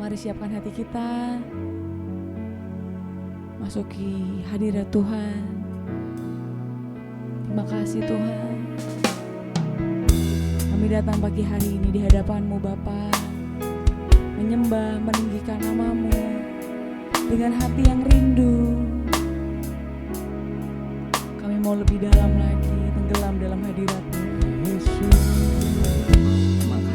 Mari siapkan hati kita, masuki hadirat Tuhan. Terima kasih Tuhan, kami datang pagi hari ini di hadapan-Mu Bapa, menyembah, meninggikan nama-Mu dengan hati yang rindu. Kami mau lebih dalam lagi, tenggelam dalam hadirat-Mu Yesus. Terima kasih.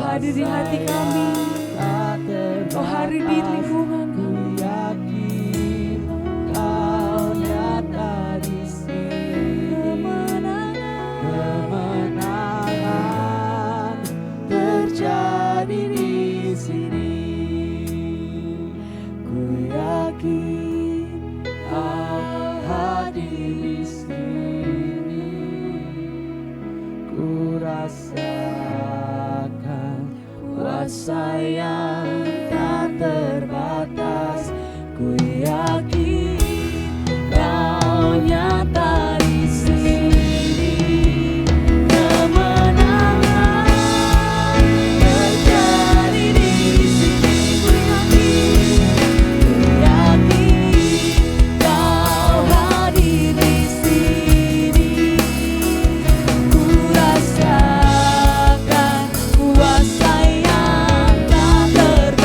hadir di hati kami, Kau hadir di lingkungan kami. Yakin Kau nyata di sini. Kemenangan terjadi di sini. Ku yakin Kau hadir di sini. Ku rasakan kuasa yang tak terbatas. Ku yakin Kau nyata di sini. Kemenangan terjadi di sini. Ku yakin Kau hadir di sini. Ku rasakan kuasa yang tak terbatas.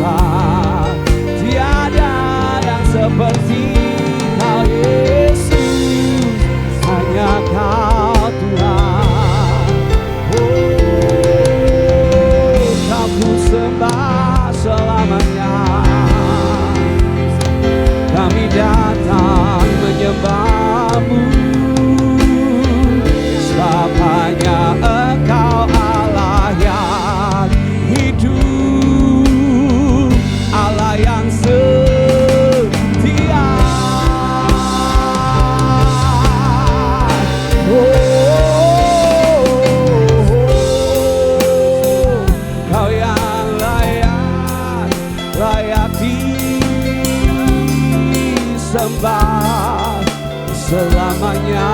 sembah. Tiada yang seperti Kau Yesus, hanya Kau Tuhan. Oh, Kau ku sembah selamanya. Kami datang menyembah-Mu, sebab hanya Engkau Allah yang hidup, Allah yang setia. Kau yang layak disembah selamanya.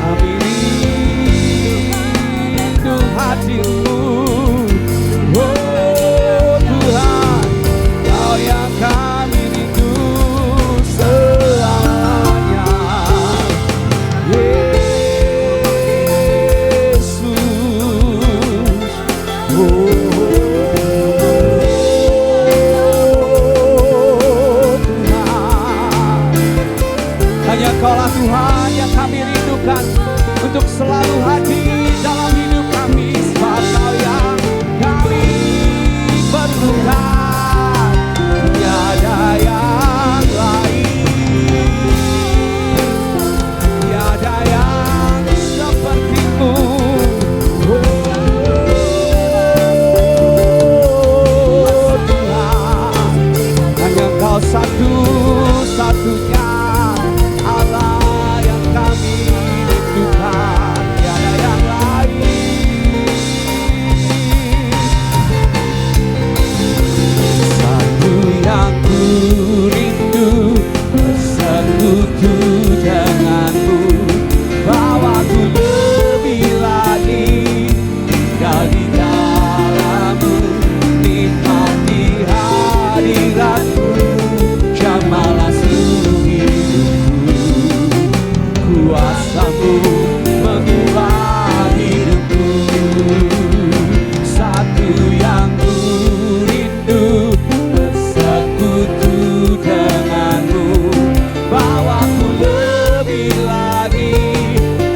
Kami rindu hadir-Mu, oh Tuhan, Kau yang kami rindu selamanya. Yesus, hanya Kaulah Tuhan yang kami rindukan untuk selalu hadir dalam hidup kami, sebab Kau yang kami perlukan. Tiada yang lain, tiada yang seperti-Mu. Oh Tuhan, hanya Kau satu-satunya Allah yang kami rindukan, tiada yang lain. Satu yang ku rindu, bersekutu dengan-Mu, bawaku lebih lagi tinggal di dalam-Mu, nikmati hadirat-Mu, jamalah seluruh hidupku. Kuasa-Mu mengubah hidupku. Satu yang ku rindu, bersekutu dengan-Mu, bawaku lebih lagi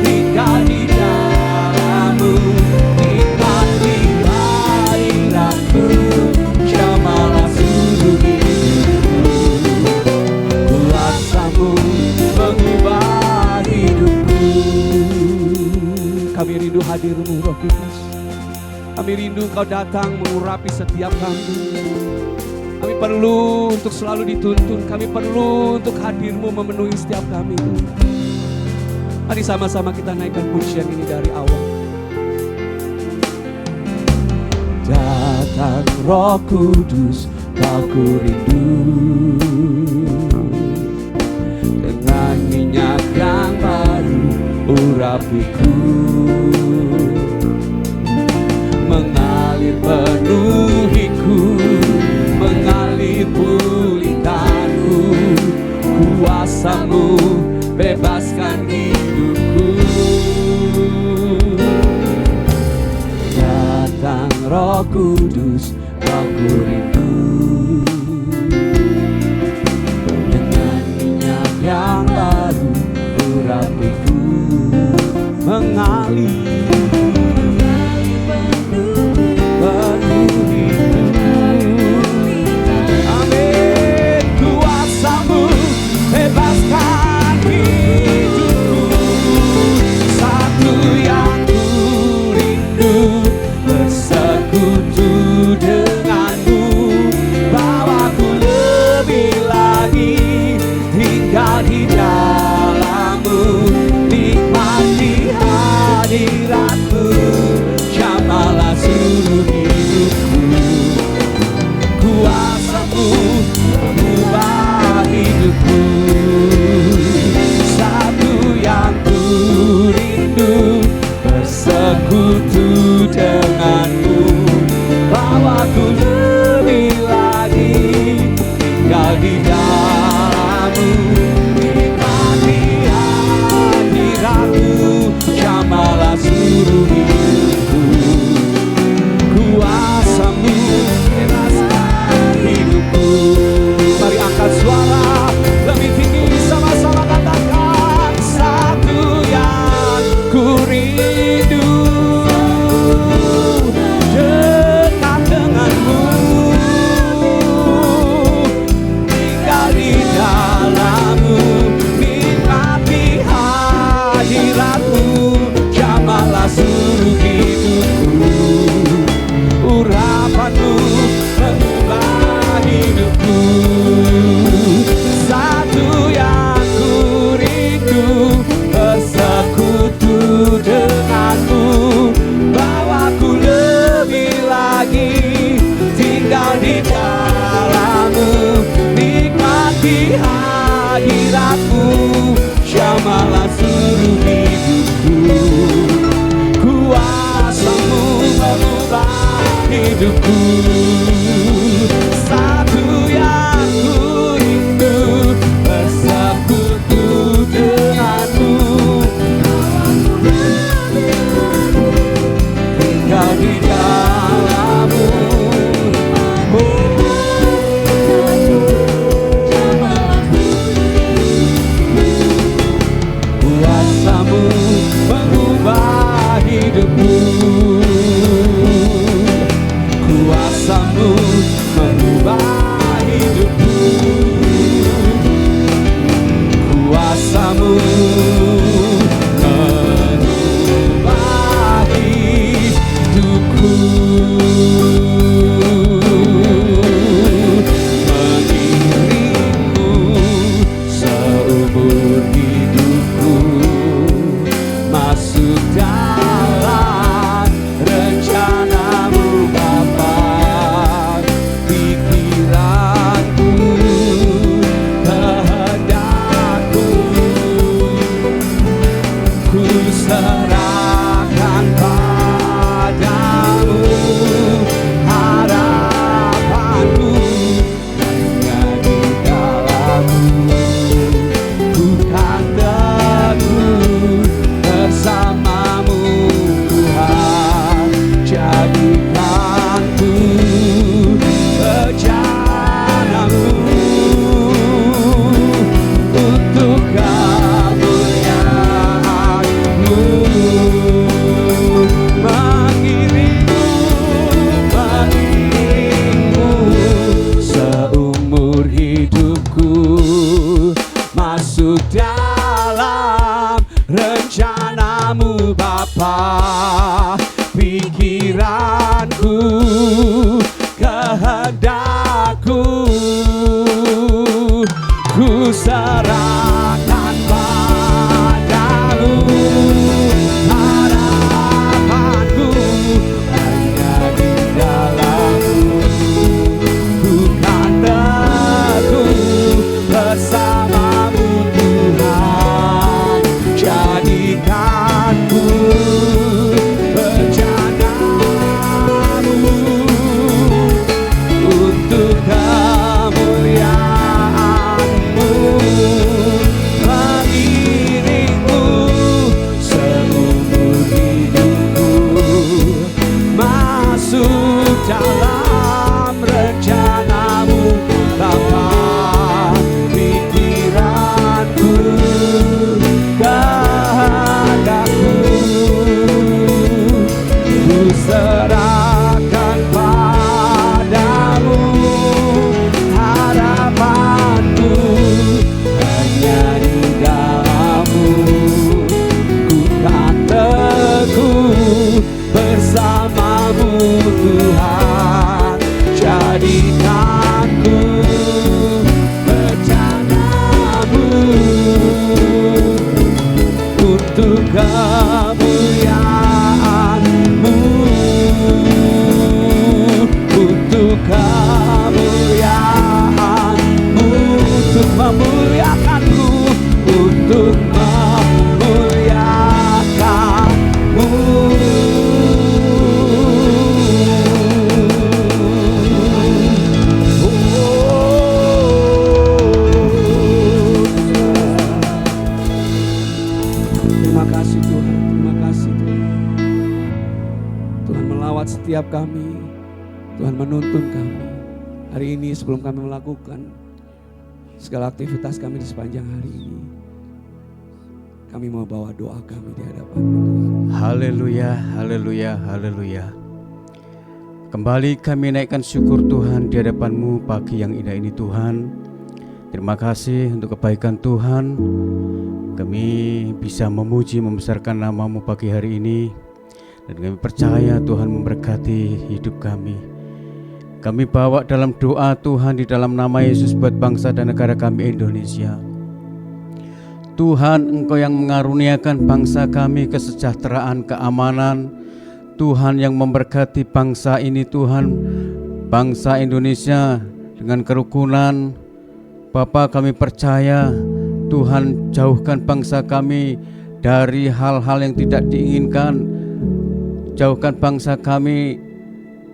tinggal di dalam-Mu, nikmati hadirat-Mu, jamalah seluruh hidupku. Kuasa-Mu mengubah hidupku. Kami rindu hadir-Mu, Roh Kudus. Kami rindu Kau datang mengurapi setiap kami. Kami perlu untuk selalu dituntun. Kami perlu untuk hadir-Mu memenuhi setiap kami. Mari sama-sama kita naikkan pujian ini dari awal. Datang Roh Kudus, Kau ku rindu, dengan minyak yang baru urapiku, mengalir penuhiku, mengalir pulihkanku. Kuasa-Mu bebaskan hidupku. Datang Roh Kudus, Kau ku rindu, dengan minyak yang baru urapiku, mengalir bebaskan hidupku. Satu yang ku rindu, bersekutu dengan-Mu, di dalam-Mu, nikmati hadirat-Mu, jamahlah seluruh hidupku. Kuasa-Mu mengubah hidupku. Satu yang ku rindu, bersekutu denganmu. Tinggal di dalam-Mu. Kuasa-Mu mengubah hidupku. Kuasa-Mu mengubah hidupku. Kuasa-Mu mengubah hidupku. Mengiringmu seumur hidupku, masuk dalam rencana-Mu Bapa. Pikiranku, kehendakku, ku serahkan padamu. Harapanku hanya di dalam-Mu. Ku kan teguh bersama-Mu Tuhan. Jadikanku rencana-Mu untuk kemuliaan-Mu. Mengiringmu seumur hidupku, masuk dalam rencana-Mu Bapa. Pikiranku, kehendakku, ku serahkan padamu. Harapanku hanya di dalam-Mu. Ku kan teguh bersama-Mu Tuhan. Jadikanku rencana-Mu untuk kemuliaan-Mu. Mengiringmu seumur hidupku, masuk dalam rencana-Mu Bapa. Pikiranku, kehendakku, ku serahkan padamu. Harapanku hanya di dalam-Mu. Ku kan teguh bersama-Mu Tuhan. Jadikanku rencana-Mu untuk kemuliaan-Mu. Untuk kemuliaan-Mu, untuk memuliakanku, untuk memuliakan-Mu. Terima kasih Tuhan, terima kasih Tuhan. Tuhan melawat setiap kami, Tuhan menuntun kami. Hari ini sebelum kami melakukan segala aktivitas kami di sepanjang hari ini, kami mau bawa doa kami di hadapan Tuhan. Haleluya, haleluya, haleluya. Kembali kami naikkan syukur Tuhan di hadapan-Mu pagi yang indah ini Tuhan. Terima kasih untuk kebaikan Tuhan. Kami bisa memuji, membesarkan nama-Mu pagi hari ini. Dan kami percaya Tuhan memberkati hidup kami. Kami bawa dalam doa Tuhan di dalam nama Yesus buat bangsa dan negara kami Indonesia. Tuhan, Engkau yang mengaruniakan bangsa kami kesejahteraan, keamanan. Tuhan yang memberkati bangsa ini Tuhan, bangsa Indonesia dengan kerukunan. Bapa, kami percaya Tuhan jauhkan bangsa kami dari hal-hal yang tidak diinginkan. Jauhkan bangsa kami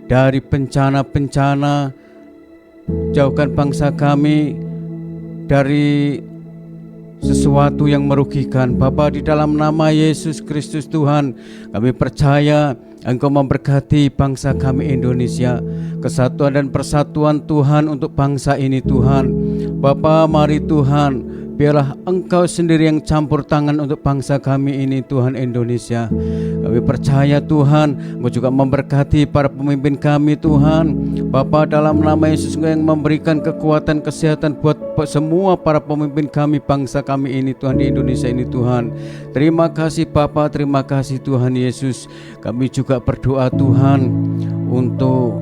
dari bencana-bencana. Jauhkan bangsa kami dari sesuatu yang merugikan. Bapa, di dalam nama Yesus Kristus Tuhan, kami percaya Engkau memberkati bangsa kami Indonesia. Kesatuan dan persatuan Tuhan untuk bangsa ini Tuhan. Bapa, mari Tuhan, biarlah Engkau sendiri yang campur tangan untuk bangsa kami ini Tuhan Indonesia. Kami percaya Tuhan, Engkau juga memberkati para pemimpin kami Tuhan. Bapa, dalam nama Yesus, Engkau yang memberikan kekuatan kesehatan buat semua para pemimpin kami, bangsa kami ini Tuhan, di Indonesia ini Tuhan. Terima kasih Bapa, terima kasih Tuhan Yesus. Kami juga berdoa Tuhan untuk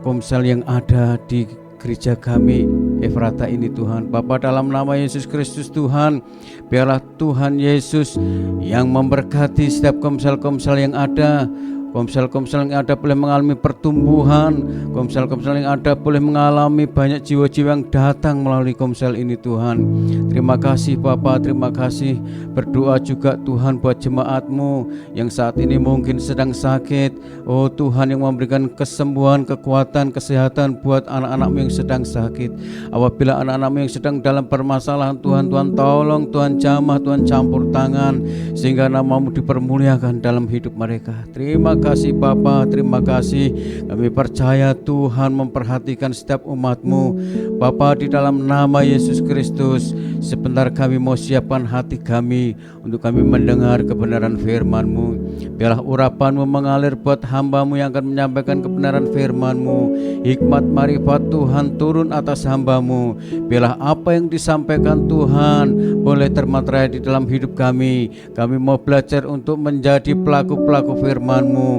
komsel yang ada di gereja kami Efrata ini Tuhan. Bapa, dalam nama Yesus Kristus Tuhan, biarlah Tuhan Yesus yang memberkati setiap komsel-komsel yang ada. Komsel-komsel yang ada boleh mengalami pertumbuhan. Komsel-komsel yang ada boleh mengalami banyak jiwa-jiwa yang datang melalui komsel ini Tuhan. Terima kasih Bapa, terima kasih. Berdoa juga Tuhan buat jemaat-Mu yang saat ini mungkin sedang sakit. Oh Tuhan, yang memberikan kesembuhan, kekuatan, kesehatan buat anak-anak-Mu yang sedang sakit. Apabila anak-anak-Mu yang sedang dalam permasalahan Tuhan, Tuhan tolong, Tuhan jamah, Tuhan campur tangan, sehingga nama-Mu dipermuliakan dalam hidup mereka. Terima kasih Bapa, terima kasih. Kami percaya Tuhan memperhatikan setiap umat-Mu. Bapa, di dalam nama Yesus Kristus, sebentar kami mau siapkan hati kami untuk kami mendengar kebenaran firman-Mu. Biarlah urapan-Mu mengalir buat hamba-Mu yang akan menyampaikan kebenaran firman-Mu. Hikmat marifat Tuhan turun atas hamba-Mu. Biarlah apa yang disampaikan Tuhan boleh termaterai di dalam hidup kami. Kami mau belajar untuk menjadi pelaku-pelaku firman-Mu.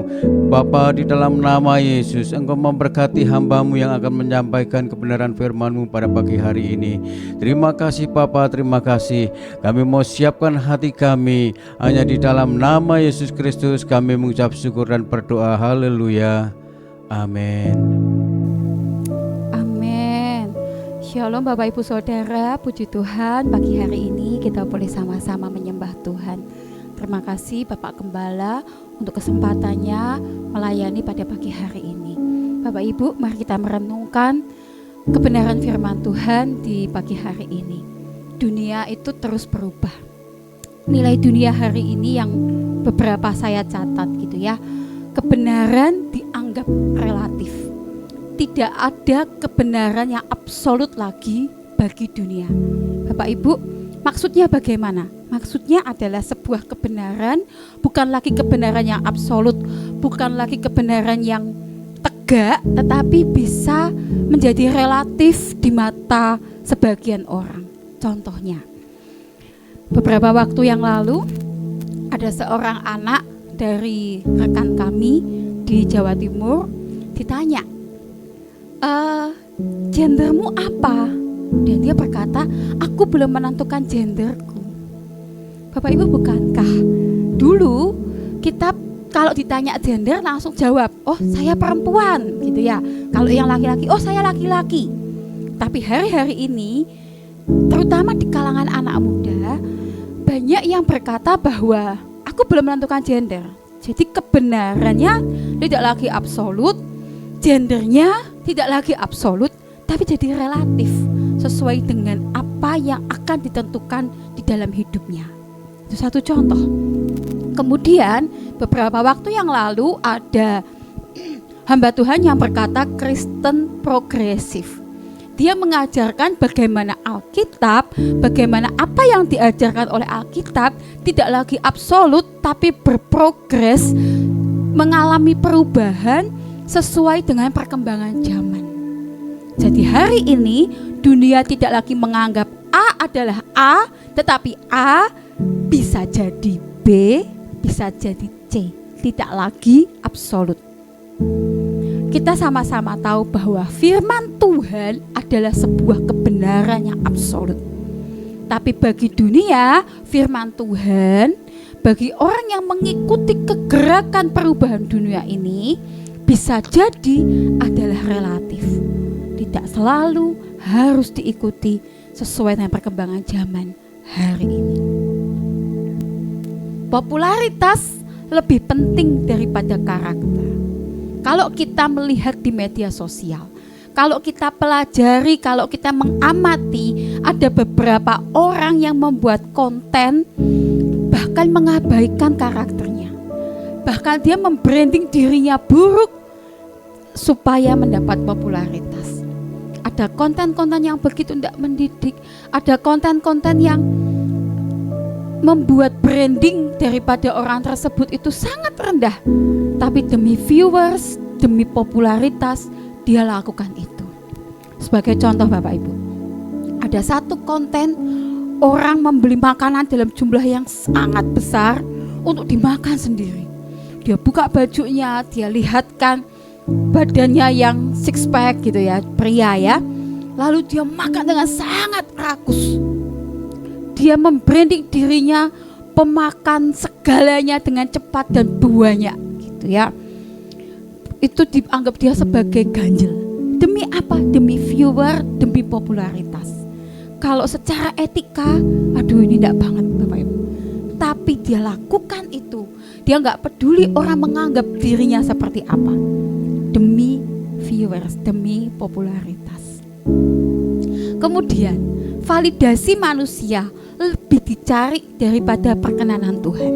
Bapa, di dalam nama Yesus, Engkau memberkati hamba-Mu yang akan menyampaikan kebenaran firman-Mu pada pagi hari ini. Terima kasih Bapa, terima kasih. Kami mau siapkan hati kami. Hanya di dalam nama Yesus Kristus kami mengucap syukur dan berdoa. Haleluya. Amin. Amin. Shalom Bapak Ibu Saudara, puji Tuhan, pagi hari ini kita boleh sama-sama menyembah Tuhan. Terima kasih Bapak Gembala untuk kesempatannya melayani pada pagi hari ini. Bapak Ibu, mari kita merenungkan kebenaran firman Tuhan di pagi hari ini. Dunia itu terus berubah. Nilai dunia hari ini yang beberapa saya catat gitu ya. Kebenaran dianggap relatif. Tidak ada kebenaran yang absolut lagi bagi dunia. Bapak Ibu, maksudnya bagaimana? Maksudnya adalah sebuah kebenaran, bukan lagi kebenaran yang absolut, bukan lagi kebenaran yang tegak, tetapi bisa menjadi relatif di mata sebagian orang. Contohnya, beberapa waktu yang lalu ada seorang anak dari rekan kami di Jawa Timur ditanya, gendermu apa? Dan dia berkata, aku belum menentukan genderku. Bapak Ibu, bukankah dulu kita kalau ditanya gender langsung jawab, oh saya perempuan gitu ya. Kalau yang laki-laki, oh saya laki-laki. Tapi hari-hari ini, terutama di kalangan anak muda, banyak yang berkata bahwa aku belum menentukan gender. Jadi kebenarannya tidak lagi absolut, gendernya tidak lagi absolut, tapi jadi relatif sesuai dengan apa yang akan ditentukan di dalam hidupnya. Itu satu contoh. Kemudian beberapa waktu yang lalu ada hamba Tuhan yang berkata Kristen progresif. Dia mengajarkan bagaimana Alkitab, bagaimana apa yang diajarkan oleh Alkitab tidak lagi absolut tapi berprogres, mengalami perubahan sesuai dengan perkembangan zaman. Jadi hari ini dunia tidak lagi menganggap A adalah A, tetapi A bisa jadi B, bisa jadi C, tidak lagi absolut. Kita sama-sama tahu bahwa firman Tuhan adalah sebuah kebenaran yang absolut. Tapi bagi dunia, firman Tuhan, bagi orang yang mengikuti kegerakan perubahan dunia ini, bisa jadi adalah relatif. Tidak selalu harus diikuti sesuai dengan perkembangan zaman hari ini. Popularitas lebih penting daripada karakter. Kalau kita melihat di media sosial, kalau kita pelajari, kalau kita mengamati, ada beberapa orang yang membuat konten bahkan mengabaikan karakternya. Bahkan dia membranding dirinya buruk supaya mendapat popularitas. Ada konten-konten yang begitu tidak mendidik, ada konten-konten yang membuat branding daripada orang tersebut itu sangat rendah. Tapi demi viewers, demi popularitas, dia lakukan itu. Sebagai contoh Bapak Ibu, ada satu konten orang membeli makanan dalam jumlah yang sangat besar untuk dimakan sendiri. Dia buka bajunya, dia lihatkan badannya yang six pack gitu ya, pria ya. Lalu dia makan dengan sangat rakus. Dia membranding dirinya pemakan segalanya dengan cepat dan banyak gitu ya. Itu dianggap dia sebagai ganjel. Demi apa? Demi viewer, demi popularitas. Kalau secara etika, aduh ini tidak banget Bapak Ibu. Tapi dia lakukan itu. Dia nggak peduli orang menganggap dirinya seperti apa. Demi viewers, demi popularitas. Kemudian validasi manusia lebih dicari daripada perkenanan Tuhan.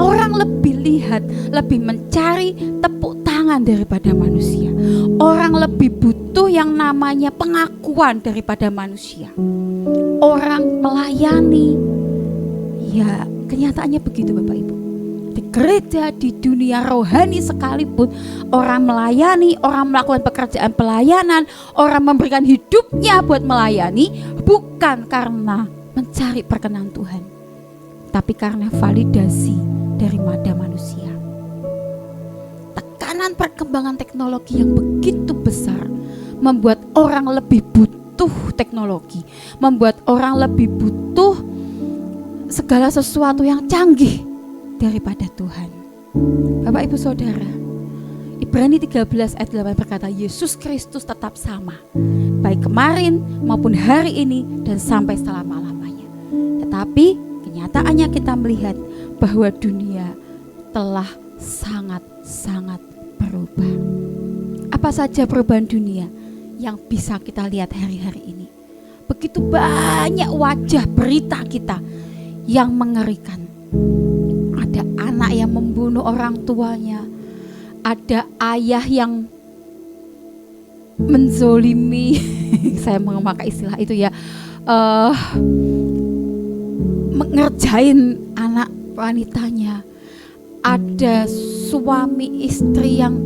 Orang lebih lihat, lebih mencari tepuk tangan daripada manusia. Orang lebih butuh yang namanya pengakuan daripada manusia. Orang melayani, ya kenyataannya begitu Bapak Ibu. Di gereja, di dunia rohani sekalipun, orang melayani, orang melakukan pekerjaan pelayanan, orang memberikan hidupnya buat melayani, bukan karena mencari perkenan Tuhan, tapi karena validasi daripada manusia. Tekanan perkembangan teknologi yang begitu besar membuat orang lebih butuh teknologi, membuat orang lebih butuh segala sesuatu yang canggih daripada Tuhan. Bapak Ibu Saudara, Ibrani 13 ayat 8 berkata, Yesus Kristus tetap sama, baik kemarin maupun hari ini dan sampai selama-lamanya. Tetapi kenyataannya kita melihat bahwa dunia telah sangat-sangat berubah. Apa saja perubahan dunia yang bisa kita lihat hari-hari ini? Begitu banyak wajah berita kita yang mengerikan. Ada anak yang membunuh orang tuanya, ada ayah yang menzolimi, saya memakai istilah itu ya, mengerjain anak wanitanya. Ada suami istri yang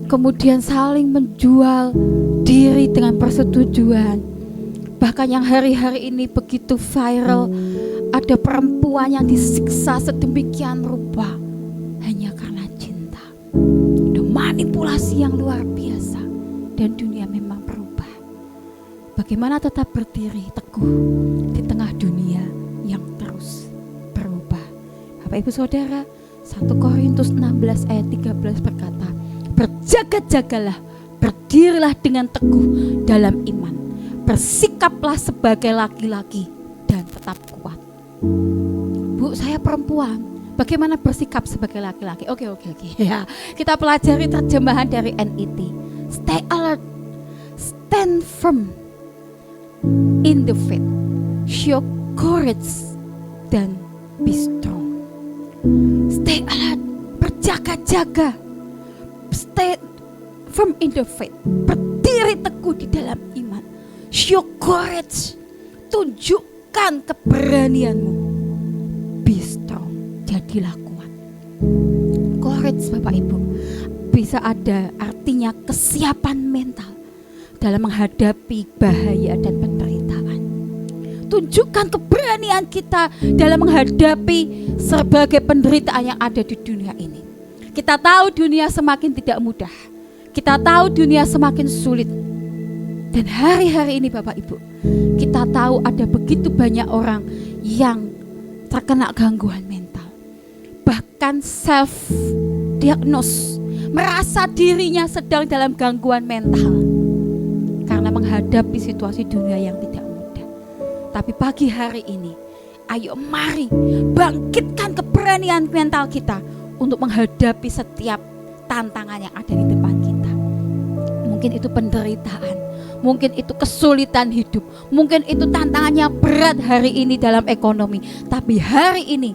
kemudian saling menjual diri dengan persetujuan. Bahkan yang hari-hari ini begitu viral, ada perempuan yang disiksa sedemikian rupa hanya karena cinta. Ada manipulasi yang luar biasa dan dunia memang berubah. Bagaimana tetap berdiri teguh di tengah dunia yang terus berubah? Bapak Ibu Saudara, 1 Korintus 16 ayat 13 berkata, berjaga-jagalah, berdirilah dengan teguh dalam iman, bersikaplah sebagai laki-laki dan tetap kuat. Bu, saya perempuan, bagaimana bersikap sebagai laki-laki? Oke. Ya, kita pelajari terjemahan dari NIT. Stay alert, stand firm in the faith, show courage, dan be strong. Stay alert, berjaga-jaga, stay firm in the faith, berdiri teguh di dalam iman, show courage, tunjukkan keberanianmu, be strong, jadilah kuat. Courage Bapak Ibu bisa ada artinya kesiapan mental dalam menghadapi bahaya dan penderitaan. Tunjukkan keberanian kita dalam menghadapi berbagai penderitaan yang ada di dunia ini. Kita tahu dunia semakin tidak mudah. Kita tahu dunia semakin sulit. Dan hari-hari ini Bapak Ibu, kita tahu ada begitu banyak orang yang terkena gangguan mental. Bahkan self diagnose merasa dirinya sedang dalam gangguan mental karena menghadapi situasi dunia yang tidak mudah. Tapi pagi hari ini, ayo mari bangkitkan keberanian mental kita untuk menghadapi setiap tantangan yang ada di depan kita. Mungkin itu penderitaan, mungkin itu kesulitan hidup, mungkin itu tantangannya berat hari ini dalam ekonomi. Tapi hari ini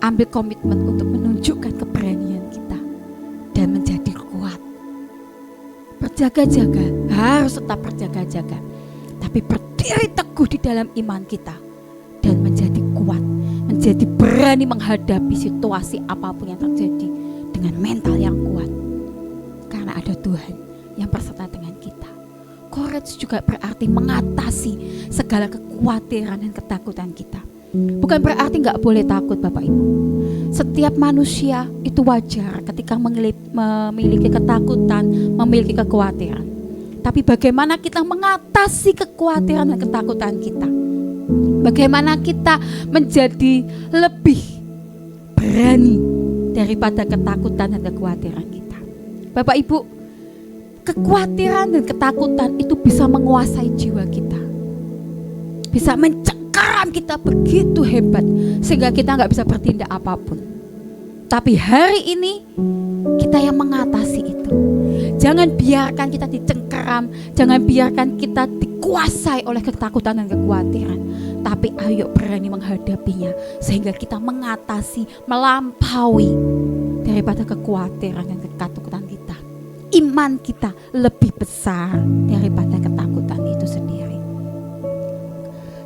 ambil komitmen untuk menunjukkan keberanian kita dan menjadi kuat. Berjaga-jaga, harus tetap berjaga-jaga, tapi berdiri teguh di dalam iman kita dan menjadi kuat, menjadi berani menghadapi situasi apapun yang terjadi dengan mental yang kuat. Karena ada Tuhan yang berserta dengan kita. Courage juga berarti mengatasi segala kekhawatiran dan ketakutan kita. Bukan berarti gak boleh takut Bapak Ibu. Setiap manusia itu wajar ketika memiliki ketakutan, memiliki kekhawatiran. Tapi bagaimana kita mengatasi kekhawatiran dan ketakutan kita? Bagaimana kita menjadi lebih berani daripada ketakutan dan kekhawatiran kita? Bapak Ibu, kekhawatiran dan ketakutan itu bisa menguasai jiwa kita, bisa mencengkeram kita begitu hebat sehingga kita gak bisa bertindak apapun. Tapi hari ini kita yang mengatasi itu. Jangan biarkan kita dicengkeram, jangan biarkan kita dikuasai oleh ketakutan dan kekhawatiran. Tapi ayo berani menghadapinya sehingga kita mengatasi, melampaui daripada kekhawatiran dan ketakutan kita. Iman kita lebih besar daripada ketakutan itu sendiri.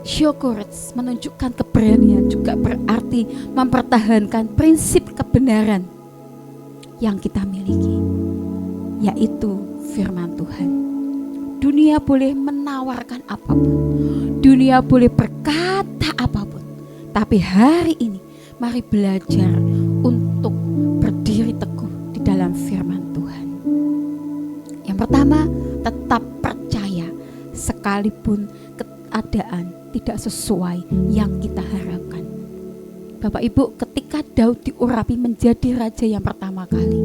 Show courage, menunjukkan keberanian juga berarti mempertahankan prinsip kebenaran yang kita miliki, yaitu firman Tuhan. Dunia boleh menawarkan apapun, dunia boleh berkata apapun, tapi hari ini mari belajar untuk berdiri teguh di dalam firman Tuhan. Yang pertama, tetap percaya sekalipun keadaan tidak sesuai yang kita harapkan. Bapak Ibu, ketika Daud diurapi menjadi raja yang pertama kali,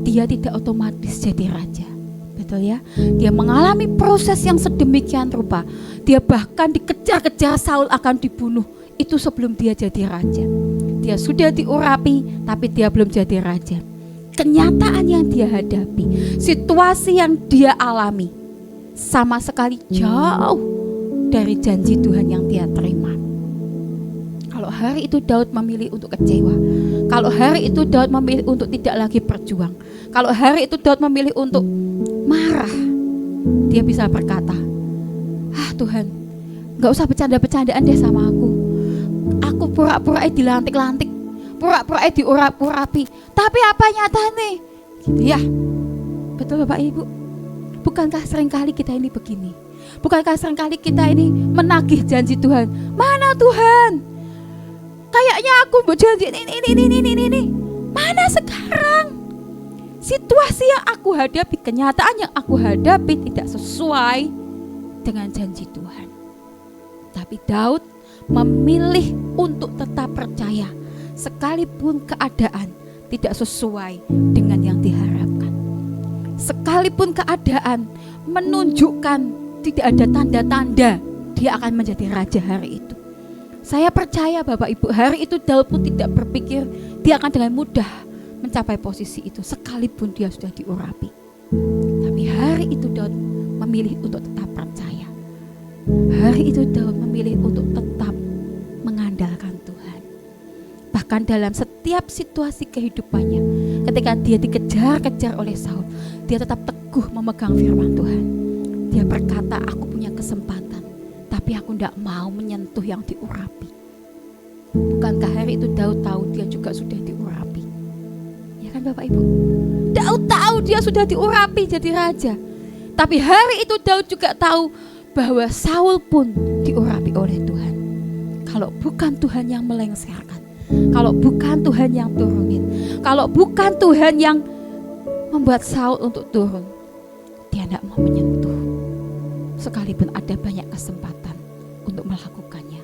dia tidak otomatis jadi raja. Betul ya? Dia mengalami proses yang sedemikian rupa. Dia bahkan dikejar-kejar Saul akan dibunuh. Itu sebelum dia jadi raja. Dia sudah diurapi, tapi dia belum jadi raja. Kenyataan yang dia hadapi, situasi yang dia alami, sama sekali jauh dari janji Tuhan yang dia terima. Kalau hari itu Daud memilih untuk kecewa, kalau hari itu Daud memilih untuk tidak lagi berjuang, kalau hari itu Daud memilih untuk marah, dia bisa berkata, Tuhan, gak usah bercanda-bercandaan deh sama aku. Aku pura-pura dilantik-lantik, pura-pura diurap-urapi, tapi apa nyatanya? Gitu ya. Betul Bapak Ibu? Bukankah seringkali kita ini begini? Bukankah seringkali kita ini menagih janji Tuhan? Mana Tuhan? Kayaknya aku berjanji ini. Mana sekarang? Situasi yang aku hadapi, kenyataan yang aku hadapi tidak sesuai dengan janji Tuhan. Tapi Daud memilih untuk tetap percaya sekalipun keadaan tidak sesuai dengan yang diharapkan. Sekalipun keadaan menunjukkan tidak ada tanda-tanda dia akan menjadi raja hari itu. Saya percaya Bapak Ibu, hari itu Daud pun tidak berpikir dia akan dengan mudah mencapai posisi itu sekalipun dia sudah diurapi. Tapi hari itu Daud memilih untuk tetap percaya. Hari itu Daud memilih untuk tetap mengandalkan Tuhan. Bahkan dalam setiap situasi kehidupannya, ketika dia dikejar-kejar oleh Saul, dia tetap teguh memegang firman Tuhan. Dia berkata, aku punya kesempatan, tapi aku tidak mau menyentuh yang diurapi. Bukankah hari itu Daud tahu dia juga sudah diurapi? Ya kan Bapak Ibu? Daud tahu dia sudah diurapi jadi raja. Tapi hari itu Daud juga tahu bahwa Saul pun diurapi oleh Tuhan. Kalau bukan Tuhan yang melengsarkan, kalau bukan Tuhan yang turunin, kalau bukan Tuhan yang membuat Saul untuk turun, dia tidak mau menyentuh. Sekalipun ada banyak kesempatan untuk melakukannya.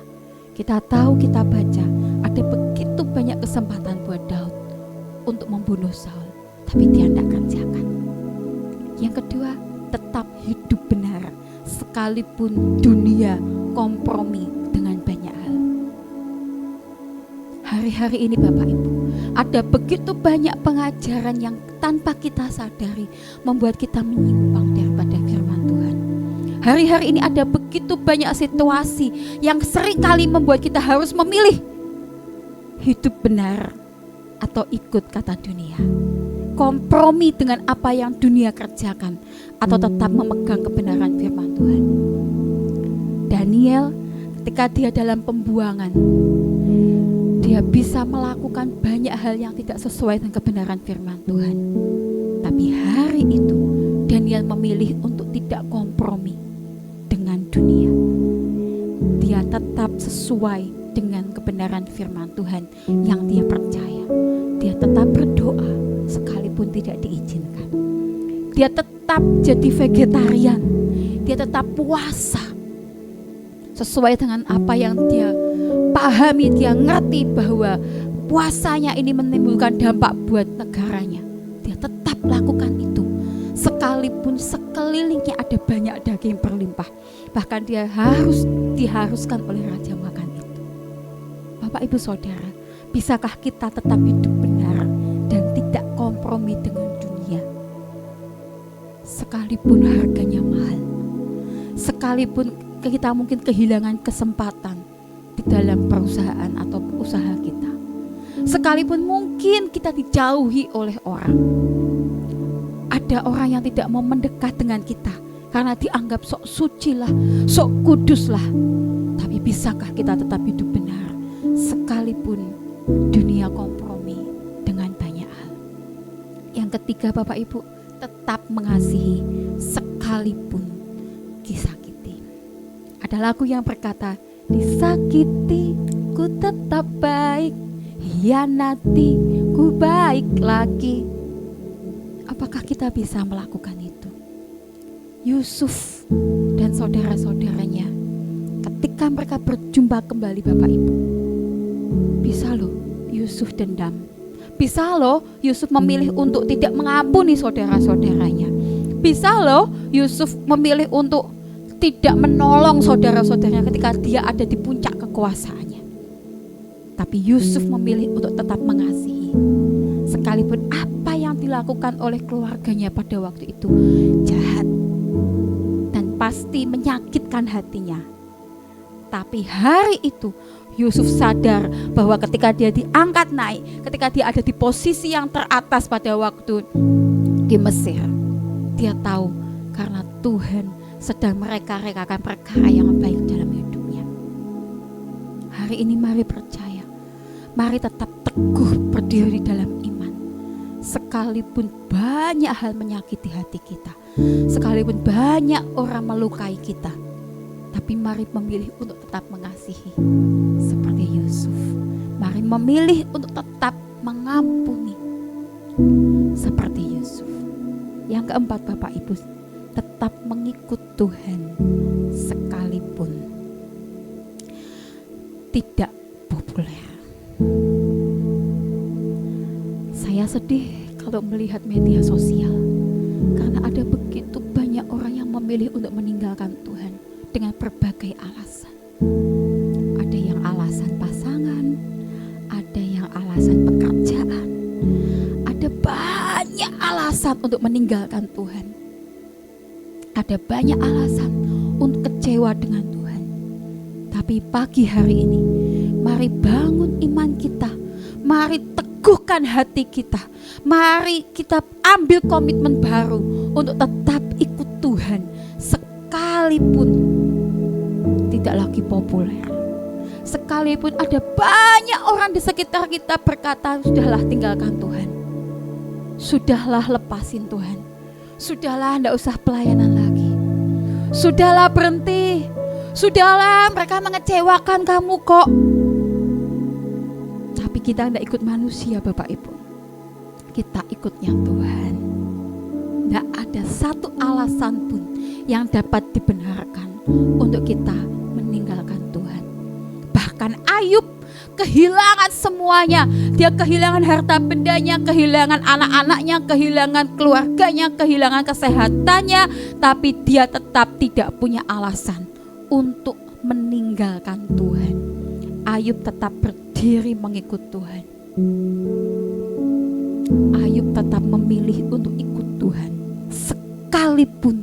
Kita tahu, kita baca, ada begitu banyak kesempatan buat Daud untuk membunuh Saul. tapi dia tidak kerjakan. Yang kedua, tetap hidup benar sekalipun dunia kompromi dengan banyak hal. Hari-hari ini Bapak Ibu, ada begitu banyak pengajaran yang tanpa kita sadari membuat kita menyimpang daripada firman Tuhan. Hari-hari ini ada begitu banyak situasi yang seringkali membuat kita harus memilih hidup benar atau ikut kata dunia, kompromi dengan apa yang dunia kerjakan, atau tetap memegang kebenaran firman Tuhan. Daniel ketika dia dalam pembuangan, dia bisa melakukan banyak hal yang tidak sesuai dengan kebenaran firman Tuhan. Tapi hari itu Daniel memilih untuk tidak kompromi dengan dunia. Dia tetap sesuai dengan kebenaran firman Tuhan yang dia percaya. Dia tetap berdoa sekalipun tidak diizinkan. Dia tetap jadi vegetarian. Dia tetap puasa sesuai dengan apa yang dia pahami. Dia ngerti bahwa puasanya ini menimbulkan dampak buat negaranya. Dia tetap lakukan itu sekalipun sekelilingnya ada banyak daging berlimpah. Bahkan dia diharuskan oleh raja makan itu. Bapak Ibu Saudara, bisakah kita tetap hidup benar dan tidak kompromi dengan dunia? Sekalipun harganya mahal, sekalipun kita mungkin kehilangan kesempatan di dalam perusahaan atau usaha kita, sekalipun mungkin kita dijauhi oleh orang, ada orang yang tidak mau mendekat dengan kita karena dianggap sok suci lah, sok kudus lah. Tapi bisakah kita tetap hidup benar sekalipun dunia kompromi dengan banyak hal? Yang ketiga Bapak Ibu, tetap mengasihi sekalipun disakiti. Ada lagu yang berkata, disakiti ku tetap baik, hianati ku baik lagi. Apakah kita bisa melakukan itu? Yusuf dan saudara-saudaranya ketika mereka berjumpa kembali Bapak Ibu, bisa loh Yusuf dendam. Bisa loh Yusuf memilih untuk tidak mengampuni saudara-saudaranya. Bisa loh Yusuf memilih untuk tidak menolong saudara-saudaranya ketika dia ada di puncak kekuasaannya. Tapi Yusuf memilih untuk tetap mengasihi. Sekalipun apa yang dilakukan oleh keluarganya pada waktu itu jahat dan pasti menyakitkan hatinya. Tapi hari itu Yusuf sadar bahwa ketika dia diangkat naik, ketika dia ada di posisi yang teratas pada waktu di Mesir, dia tahu karena Tuhan sedang mereka-rekakan perkara yang baik dalam hidupnya. Hari ini mari percaya, mari tetap teguh berdiri dalam iman. Sekalipun banyak hal menyakiti hati kita, sekalipun banyak orang melukai kita, tapi mari memilih untuk tetap mengasihi seperti Yusuf. Mari memilih untuk tetap mengampuni seperti Yusuf. Yang keempat Bapak Ibu, tetap mengikut Tuhan sekalipun tidak populer. Saya sedih kalau melihat media sosial karena ada begitu banyak orang yang memilih untuk meninggalkan Tuhan dengan berbagai alasan. Ada yang alasan pasangan, ada yang alasan pekerjaan, ada banyak alasan untuk meninggalkan Tuhan. Ada banyak alasan untuk kecewa dengan Tuhan. Tapi pagi hari ini, mari bangun iman kita. Mari teguhkan hati kita. Mari kita ambil komitmen baru untuk tetap ikut Tuhan sekalipun tidak lagi populer. Sekalipun ada banyak orang di sekitar kita berkata, sudahlah tinggalkan Tuhan. Sudahlah lepasin Tuhan. Sudahlah tidak usah pelayanan lagi. Sudahlah berhenti. Sudahlah mereka mengecewakan kamu kok. Tapi kita tidak ikut manusia Bapak Ibu. Kita ikutnya Tuhan. Tidak ada satu alasan pun yang dapat dibenarkan untuk kita meninggalkan Tuhan. Bahkan Ayub kehilangan semuanya. dia kehilangan harta bendanya, kehilangan anak-anaknya, kehilangan keluarganya, kehilangan kesehatannya, tapi dia tetap tidak punya alasan untuk meninggalkan Tuhan. Ayub tetap berdiri mengikut Tuhan. Ayub tetap memilih untuk ikut Tuhan. Sekalipun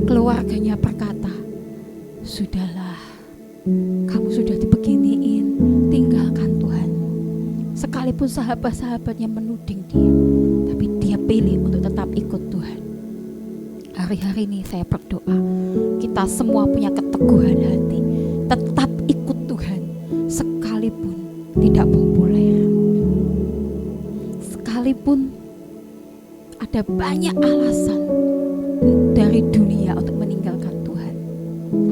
keluarganya berkata, "Sudahlah, kamu sudah dibeginiin, tinggalkan Tuhanmu." Sekalipun sahabat-sahabatnya menuding dia, tapi dia pilih untuk tetap ikut Tuhan. Hari-hari ini saya berdoa, kita semua punya keteguhan hati, tetap ikut Tuhan, sekalipun tidak populer, sekalipun ada banyak alasan dari dunia untuk meninggalkan Tuhan.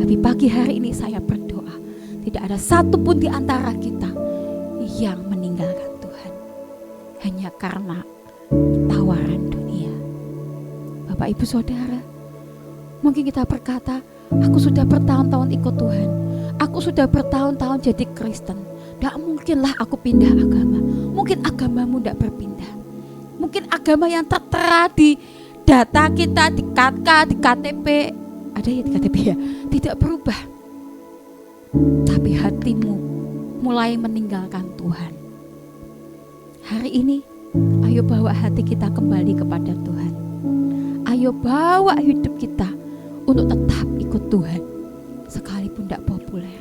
Tapi pagi hari ini saya berdoa, tidak ada satupun di antara kita yang meninggalkan Tuhan hanya karena tawaran dunia. Bapak Ibu Saudara, mungkin kita berkata, aku sudah bertahun-tahun ikut Tuhan, aku sudah bertahun-tahun jadi Kristen, tidak mungkinlah aku pindah agama. Mungkin agamamu tidak berpindah, mungkin agama yang tertera di data kita, di KK, di KTP, ada ya di KTP ya, tidak berubah. Tapi hatimu mulai meninggalkan Tuhan. Hari ini, ayo bawa hati kita kembali kepada Tuhan. Ayo bawa hidup kita untuk tetap ikut Tuhan, sekalipun tidak populer.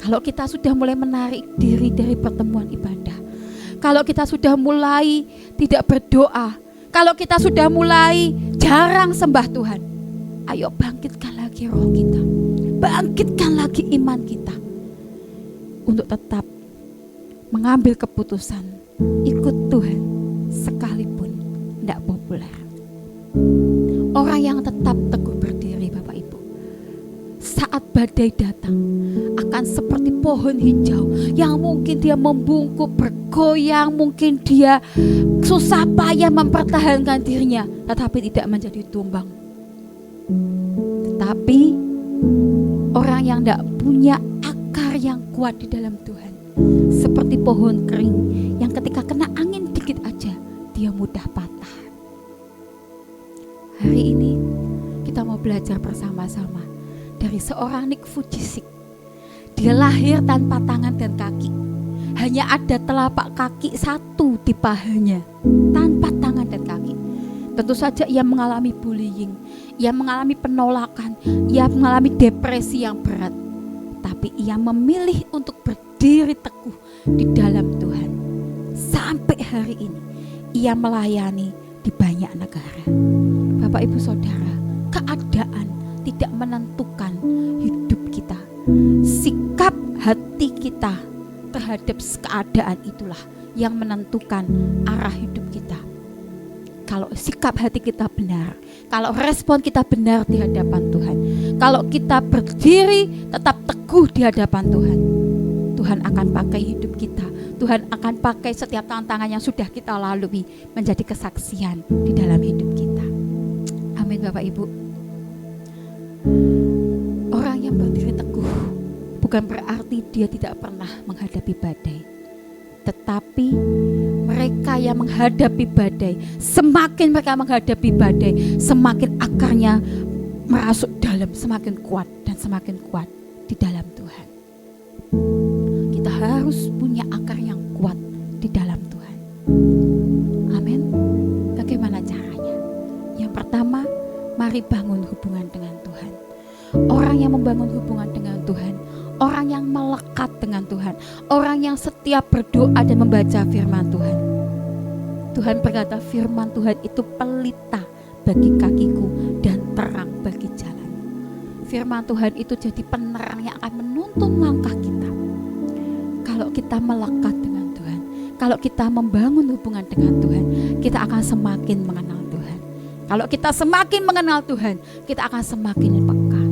Kalau kita sudah mulai menarik diri dari pertemuan ibadah, kalau kita sudah mulai tidak berdoa, kalau kita sudah mulai jarang sembah Tuhan, ayo bangkitkan lagi roh kita, bangkitkan lagi iman kita untuk tetap mengambil keputusan ikut Tuhan sekalipun tidak populer. Orang yang tetap teguh berdiri, Bapak Ibu, saat badai datang akan seperti pohon hijau yang mungkin dia membungkuk, bergoyang, mungkin dia susah payah mempertahankan dirinya, tetapi tidak menjadi tumbang. Tetapi orang yang tidak punya akar yang kuat di dalam Tuhan, seperti pohon kering yang ketika kena angin dikit aja dia mudah patah. Hari ini kita mau belajar bersama-sama dari seorang Nick Vujicic. Dia lahir tanpa tangan dan kaki, hanya ada telapak kaki satu di pahanya, tanpa tangan dan kaki. Tentu saja ia mengalami bullying, ia mengalami penolakan, ia mengalami depresi yang berat. Tapi ia memilih untuk berdiri teguh di dalam Tuhan. Sampai hari ini ia melayani di banyak negara. Bapak Ibu Saudara, keadaan tidak menentukan hidup kita. Sikap hati kita terhadap keadaan itulah yang menentukan arah hidup kita. Kalau sikap hati kita benar, kalau respon kita benar di hadapan Tuhan, kalau kita berdiri tetap teguh di hadapan Tuhan, Tuhan akan pakai hidup kita. Tuhan akan pakai setiap tantangan yang sudah kita lalui menjadi kesaksian di dalam hidup kita. Amin Bapak Ibu. Orang yang berdiri teguh bukan berarti dia tidak pernah menghadapi badai. Tetapi mereka yang menghadapi badai, semakin mereka menghadapi badai, semakin akarnya merasuk dalam, semakin kuat dan semakin kuat di dalam Tuhan. Kita harus punya akar yang kuat di dalam Tuhan. Amin. Bagaimana caranya? Yang pertama, mari bangun hubungan dengan Tuhan. Orang yang membangun hubungan dengan Tuhan, orang yang melekat dengan Tuhan, orang yang setiap berdoa dan membaca firman Tuhan. Tuhan berkata firman Tuhan itu pelita bagi kakiku dan terang bagi jalan. Firman Tuhan itu jadi penerang yang akan menuntun langkah kita. Kalau kita melekat dengan Tuhan, kalau kita membangun hubungan dengan Tuhan, kita akan semakin mengenal Tuhan. Kalau kita semakin mengenal Tuhan, kita akan semakin peka.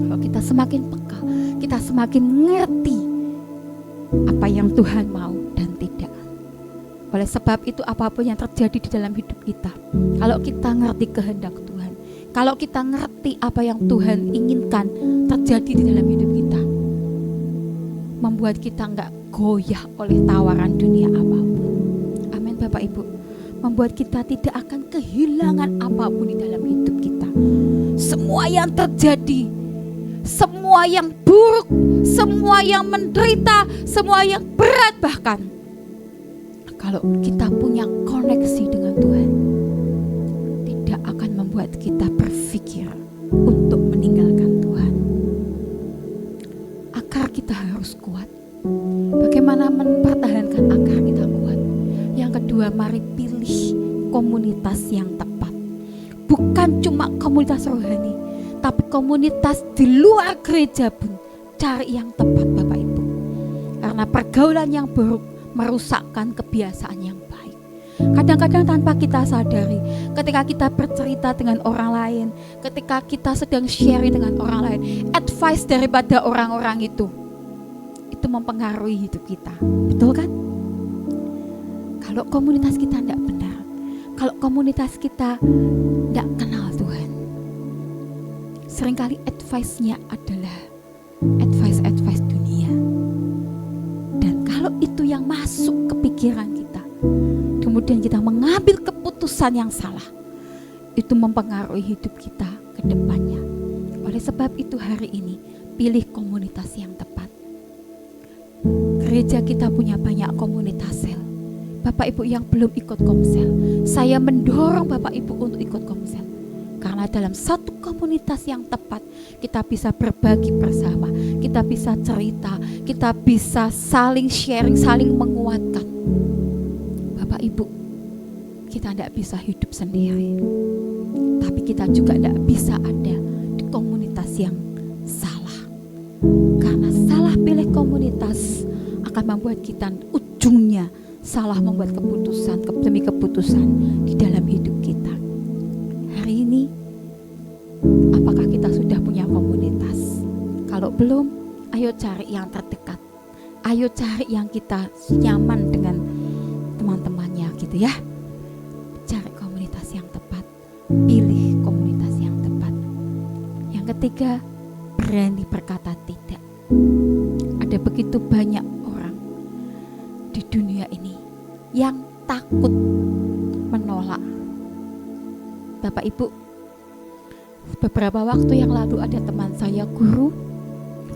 Kalau kita semakin peka, kita semakin ngerti apa yang Tuhan mau dan tidak. Oleh sebab itu apapun yang terjadi di dalam hidup kita, kalau kita ngerti kehendak Tuhan, kalau kita ngerti apa yang Tuhan inginkan terjadi di dalam hidup kita, membuat kita enggak goyah oleh tawaran dunia apapun. Amin Bapak Ibu. Membuat kita tidak akan kehilangan apapun di dalam hidup kita. Semua yang terjadi, semua yang buruk, semua yang menderita, semua yang berat bahkan, kalau kita punya koneksi dengan Tuhan, tidak akan membuat kita berpikir untuk meninggalkan Tuhan. Akar kita harus kuat. Bagaimana mempertahankan akar kita kuat? Yang kedua, mari pilih komunitas yang tepat. Bukan cuma komunitas rohani, tapi komunitas di luar gereja pun cari yang tepat Bapak Ibu. Karena pergaulan yang buruk merusakkan kebiasaan yang baik. Kadang-kadang tanpa kita sadari, ketika kita bercerita dengan orang lain, ketika kita sedang sharing dengan orang lain, advice daripada orang-orang itu mempengaruhi hidup kita. Betul kan? Kalau komunitas kita tidak benar, kalau komunitas kita tidak kenal Tuhan, seringkali advice-nya adalah advice dunia. Dan kalau itu yang masuk ke pikiran kita, kemudian kita mengambil keputusan yang salah, itu mempengaruhi hidup kita ke depannya. Oleh sebab itu hari ini, pilih komunitas yang tepat. Gereja kita punya banyak komunitas sel. Bapak Ibu yang belum ikut komsel, saya mendorong Bapak Ibu untuk ikut komsel. Karena dalam satu komunitas yang tepat, kita bisa berbagi bersama, kita bisa cerita, kita bisa saling sharing, saling menguatkan. Bapak Ibu, kita tidak bisa hidup sendiri, tapi kita juga tidak bisa ada di komunitas yang salah. Karena salah pilih komunitas akan membuat kita ujungnya salah membuat keputusan demi keputusan di dalam hidup kita. Hari ini, apakah kita sudah punya komunitas? Kalau belum, ayo cari yang terdekat. Ayo cari yang kita nyaman dengan teman-temannya gitu ya. Cari komunitas yang tepat. Pilih komunitas yang tepat. Yang ketiga, berani berkata tidak. Ada begitu banyak orang di dunia ini yang takut menolak. Bapak Ibu, beberapa waktu yang lalu ada teman saya, guru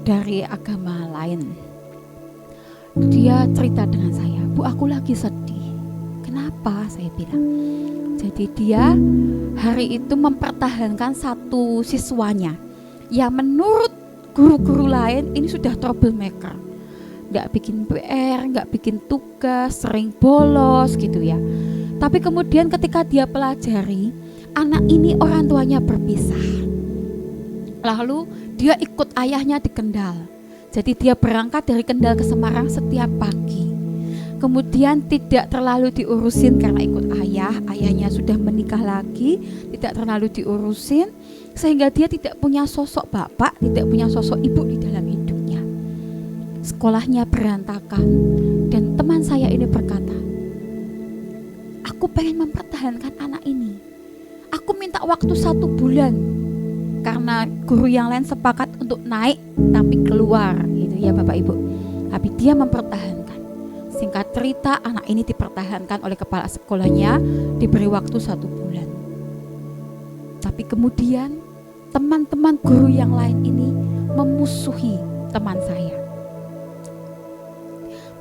dari agama lain. Dia cerita dengan saya, "Bu, aku lagi sedih." "Kenapa?" saya bilang. Jadi dia hari itu mempertahankan satu siswanya yang menurut guru-guru lain ini sudah troublemaker, nggak bikin PR, nggak bikin tugas, sering bolos gitu ya. Tapi kemudian ketika dia pelajari, anak ini orang tuanya berpisah. Lalu dia ikut ayahnya di Kendal. Jadi dia berangkat dari Kendal ke Semarang setiap pagi. Kemudian tidak terlalu diurusin karena ikut ayah, ayahnya sudah menikah lagi, tidak terlalu diurusin, sehingga dia tidak punya sosok bapak, tidak punya sosok ibu di dalam hidupnya. Sekolahnya berantakan, dan teman saya ini berkata, "Aku pengen mempertahankan anak ini. Aku minta waktu 1 bulan, karena guru yang lain sepakat untuk naik tapi keluar gitu ya Bapak Ibu. Tapi dia mempertahankan. Singkat cerita, anak ini dipertahankan oleh kepala sekolahnya, diberi waktu 1 bulan. Tapi kemudian teman-teman guru yang lain ini memusuhi teman saya.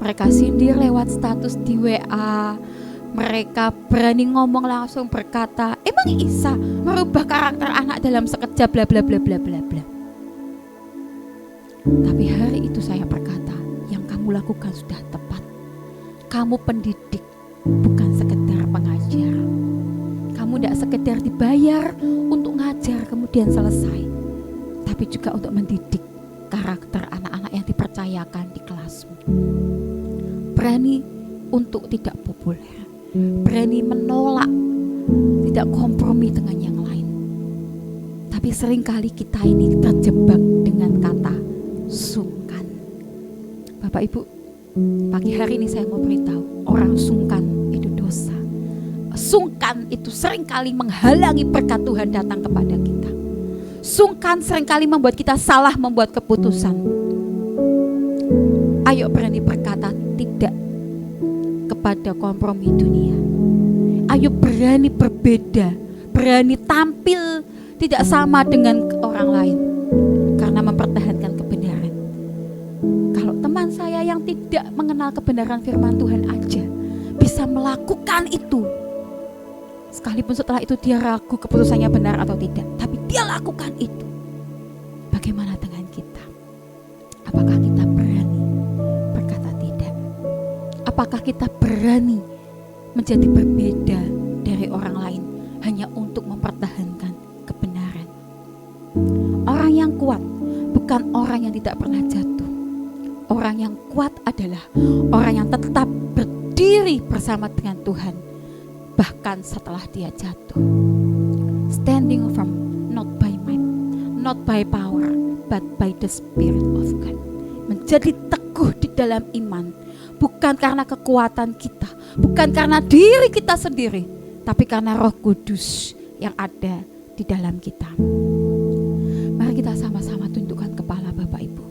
Mereka sindir lewat status di WA. Mereka berani ngomong langsung, berkata, "Emang bisa merubah karakter anak dalam sekejap, bla bla bla bla bla bla." Tapi hari itu saya berkata, yang kamu lakukan sudah tepat. Kamu pendidik, bukan sekedar pengajar. Kamu tidak sekedar dibayar untuk ngajar kemudian selesai, tapi juga untuk mendidik karakter anak-anak yang dipercayakan di kelasmu. Berani untuk tidak populer, berani menolak, tidak kompromi dengan yang lain. Tapi seringkali kita ini terjebak dengan kata sungkan. Bapak Ibu, pagi hari ini saya mau beritahu, orang sungkan itu dosa. Sungkan itu seringkali menghalangi berkat Tuhan datang kepada kita. Sungkan seringkali membuat kita salah membuat keputusan. Ayo berani berkata tidak kepada kompromi dunia. Ayo berani berbeda, berani tampil tidak sama dengan orang lain karena mempertahankan kebenaran. Kalau teman saya yang tidak mengenal kebenaran firman Tuhan aja bisa melakukan itu, sekalipun setelah itu dia ragu keputusannya benar atau tidak, tapi dia lakukan itu. Bagaimana dengan kita? Apakah kita berani berkata tidak? Apakah kita berani menjadi berbeda dari orang lain hanya untuk mempertahankan kebenaran? Orang yang kuat bukan orang yang tidak pernah jatuh. Orang yang kuat adalah orang yang tetap berdiri bersama dengan Tuhan bahkan setelah dia jatuh. Standing firm, not by might, not by power, but by the Spirit of God. Menjadi teguh di dalam iman, bukan karena kekuatan kita, bukan karena diri kita sendiri, tapi karena Roh Kudus yang ada di dalam kita. Mari kita sama-sama tundukkan kepala Bapak Ibu.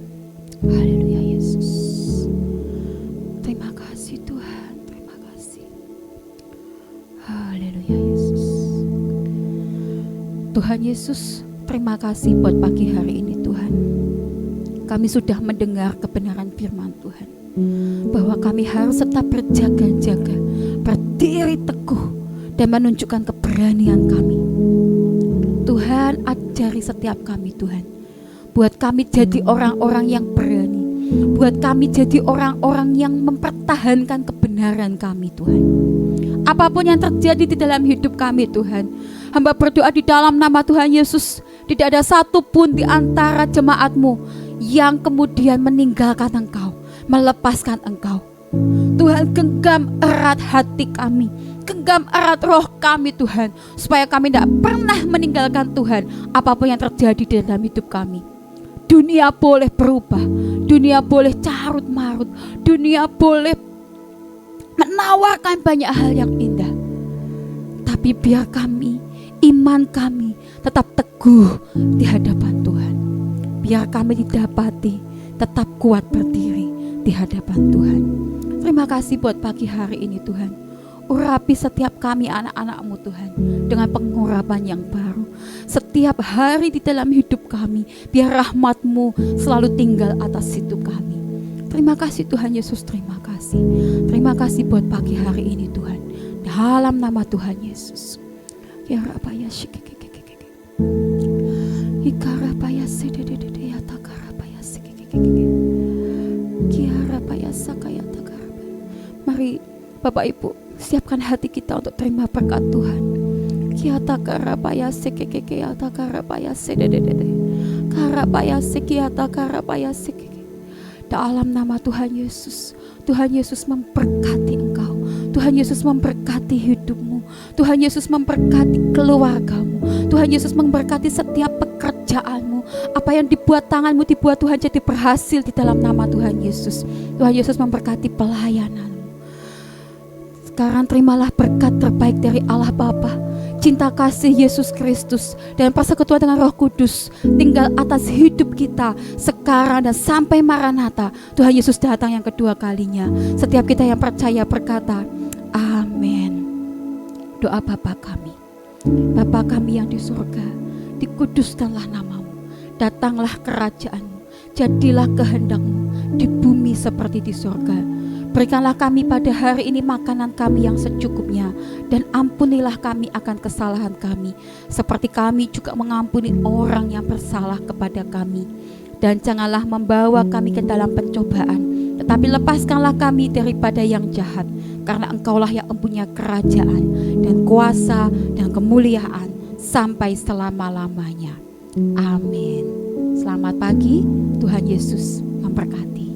Haleluya Yesus. Terima kasih Tuhan, terima kasih. Haleluya Yesus. Tuhan Yesus, terima kasih buat pagi hari ini Tuhan. Kami sudah mendengar kebenaran firman Tuhan, bahwa kami harus tetap berjaga-jaga, berdiri teguh dan menunjukkan keberanian kami. Tuhan, ajari setiap kami Tuhan, buat kami jadi orang-orang yang berani, buat kami jadi orang-orang yang mempertahankan kebenaran kami Tuhan. Apapun yang terjadi di dalam hidup kami Tuhan, hamba berdoa di dalam nama Tuhan Yesus, tidak ada satupun di antara jemaat-Mu yang kemudian meninggalkan Engkau, melepaskan Engkau. Tuhan, genggam erat hati kami, genggam erat roh kami Tuhan, supaya kami tidak pernah meninggalkan Tuhan apapun yang terjadi di dalam hidup kami. Dunia boleh berubah, dunia boleh carut marut, dunia boleh menawarkan banyak hal yang indah, tapi biar kami, iman kami tetap teguh di hadapan Tuhan. Biar kami didapati tetap kuat berdiri di hadapan Tuhan. Terima kasih buat pagi hari ini Tuhan. Urapi setiap kami anak-anak-Mu Tuhan dengan pengurapan yang baru. Setiap hari di dalam hidup kami, biar rahmat-Mu selalu tinggal atas hidup kami. Terima kasih Tuhan Yesus, terima kasih. Terima kasih buat pagi hari ini Tuhan. Dalam nama Tuhan Yesus. Ya Rabaya shikikikikikik. Ikarabaya sedededede ya takarabaya sikikikikik. Kiarabaya sakaya takarabaya. Mari Bapak Ibu, siapkan hati kita untuk terima berkat Tuhan. Kiata karabaya sikikikik ya takarabaya sedededede. Karabaya sikiata karabaya sikikik. Dalam nama Tuhan Yesus, Tuhan Yesus memberkati engkau, Tuhan Yesus memberkati hidupmu, Tuhan Yesus memberkati keluargamu, Tuhan Yesus memberkati setiap pekerjaanmu. Apa yang dibuat tanganmu dibuat Tuhan jadi berhasil di dalam nama Tuhan Yesus. Tuhan Yesus memberkati pelayananmu. Sekarang terimalah berkat terbaik dari Allah Bapa, cinta kasih Yesus Kristus, dan persekutuan dengan Roh Kudus tinggal atas hidup kita sekarang dan sampai Maranatha. Tuhan Yesus datang yang kedua kalinya. Setiap kita yang percaya berkata, amin. Doa Bapa kami, Bapa kami yang di surga, dikuduskanlah namamu, datanglah kerajaan-Mu, jadilah kehendak-Mu di bumi seperti di surga. Berikanlah kami pada hari ini makanan kami yang secukupnya, dan ampunilah kami akan kesalahan kami, seperti kami juga mengampuni orang yang bersalah kepada kami. Dan janganlah membawa kami ke dalam pencobaan, tetapi lepaskanlah kami daripada yang jahat, karena Engkaulah yang mempunyai kerajaan dan kuasa dan kemuliaan sampai selama-lamanya. Amin. Selamat pagi, Tuhan Yesus memberkati.